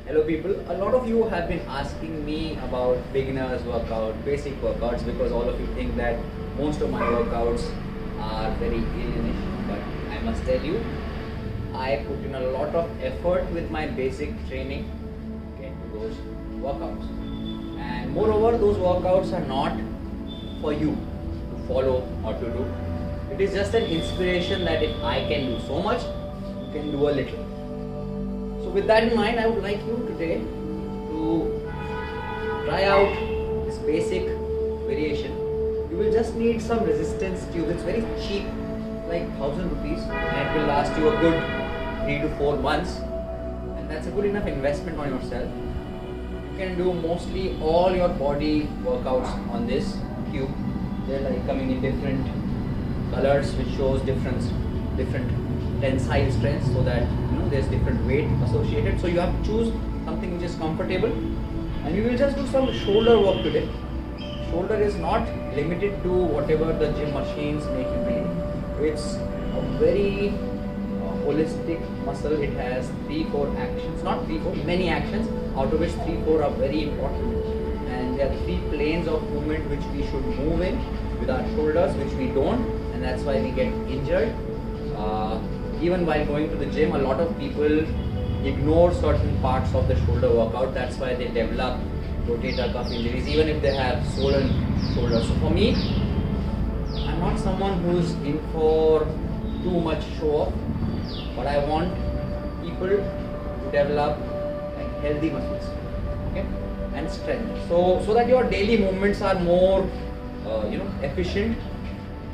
Hello people, a lot of you have been asking me about beginners workout, basic workouts because all of you think that most of my workouts are very alienish, but I must tell you, I put in a lot of effort with my basic training into those workouts. And moreover, those workouts are not for you to follow or to do. It is just an inspiration that if I can do so much, you can do a little. So with that in mind, I would like you today to try out this basic variation. You will just need some resistance tube. It's very cheap, like 1,000 rupees, and it will last you a good 3 to 4 months, and that's a good enough investment on yourself. You can do mostly all your body workouts on this tube. They're like coming in different colors, which shows different tensile strengths, so that there's different weight associated. So you have to choose something which is comfortable, and we will just do some shoulder work today. Shoulder is not limited to whatever the gym machines make you believe. It's a very holistic muscle. It has 3-4 actions, not 3-4, many actions, out of which 3-4 are very important, and there are 3 planes of movement which we should move in with our shoulders, which we don't, and that's why we get injured. Even while going to the gym, a lot of people ignore certain parts of the shoulder workout. That's why they develop rotator cuff injuries, even if they have swollen shoulders. So for me, I'm not someone who's in for too much show off, but I want people to develop like healthy muscles, okay, and strength. So that your daily movements are more, efficient.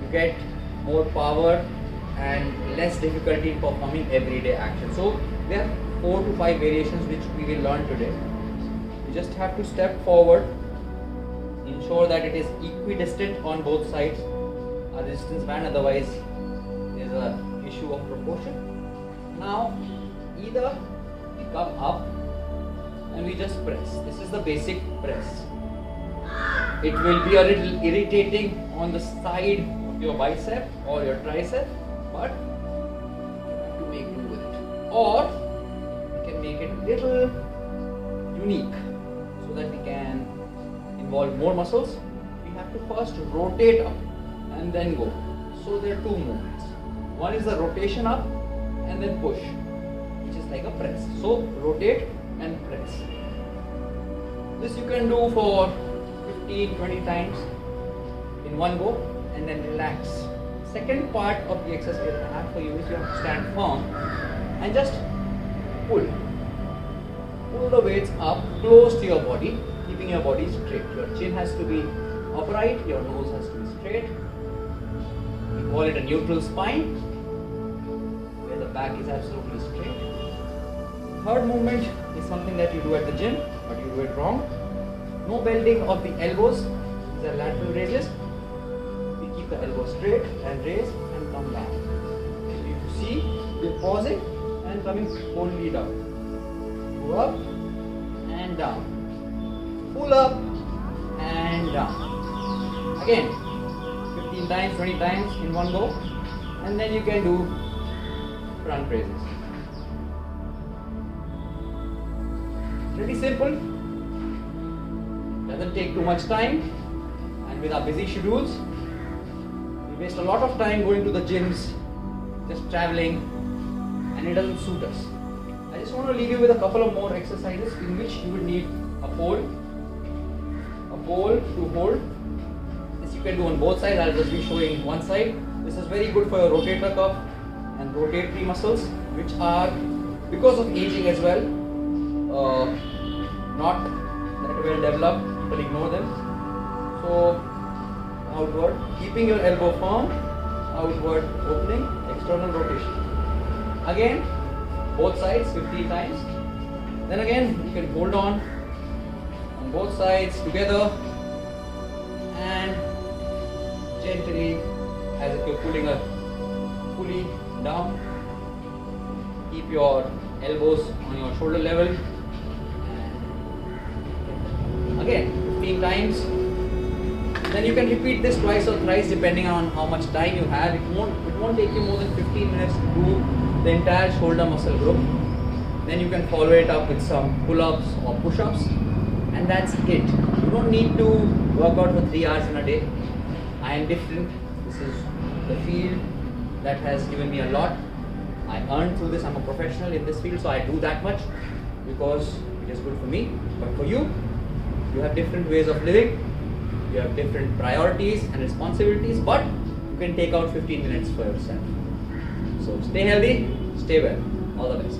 You get more power and less difficulty in performing everyday action. So there are 4 to 5 variations which we will learn today. You just have to step forward, ensure that it is equidistant on both sides, a resistance band, otherwise there is an issue of proportion. Now either we come up and we just press. This is the basic press. It will be a little irritating on the side of your bicep or your tricep, but you have to make do with it. Or we can make it a little unique so that we can involve more muscles. We have to first rotate up and then go. So there are 2 movements. One is the rotation up and then push, which is like a press. So rotate and press. This you can do for 15-20 times in one go, and then relax. Second part of the exercise I have for you is you have to stand firm and just pull the weights up close to your body, keeping your body straight. Your chin has to be upright, your nose has to be straight. We call it a neutral spine, where the back is absolutely straight. Third movement is something that you do at the gym, but you do it wrong. No bending of the elbows. These are lateral raises. We keep the elbow straight and raise and come down. You see, we're pausing and coming only down. Go up and down. Pull up and down. Again, 15 times, 20 times in one go, and then you can do front raises. Pretty simple. Doesn't take too much time, and with our busy schedules, we waste a lot of time going to the gyms, just traveling, and it doesn't suit us. I just want to leave you with a couple of more exercises in which you will need a pole to hold. This you can do on both sides. I'll just be showing one side. This is very good for your rotator cuff and rotatory muscles, which are, because of aging as well, not that well developed. People ignore them. So outward, keeping your elbow firm, outward opening, external rotation. Again, both sides 50 times. Then again, you can hold on both sides together and gently, as if you're pulling a pulley down. Keep your elbows on your shoulder level. Again, 15 times. Then you can repeat this twice or thrice depending on how much time you have. It won't take you more than 15 minutes to do the entire shoulder muscle group. then you can follow it up with some pull-ups or push-ups, and that's it. You don't need to work out for 3 hours in a day. I am different. This is the field that has given me a lot. I earned through this. I'm a professional in this field, so I do that much because it is good for me. But for you, you have different ways of living, you have different priorities and responsibilities, but you can take out 15 minutes for yourself. So stay healthy, stay well. All the best.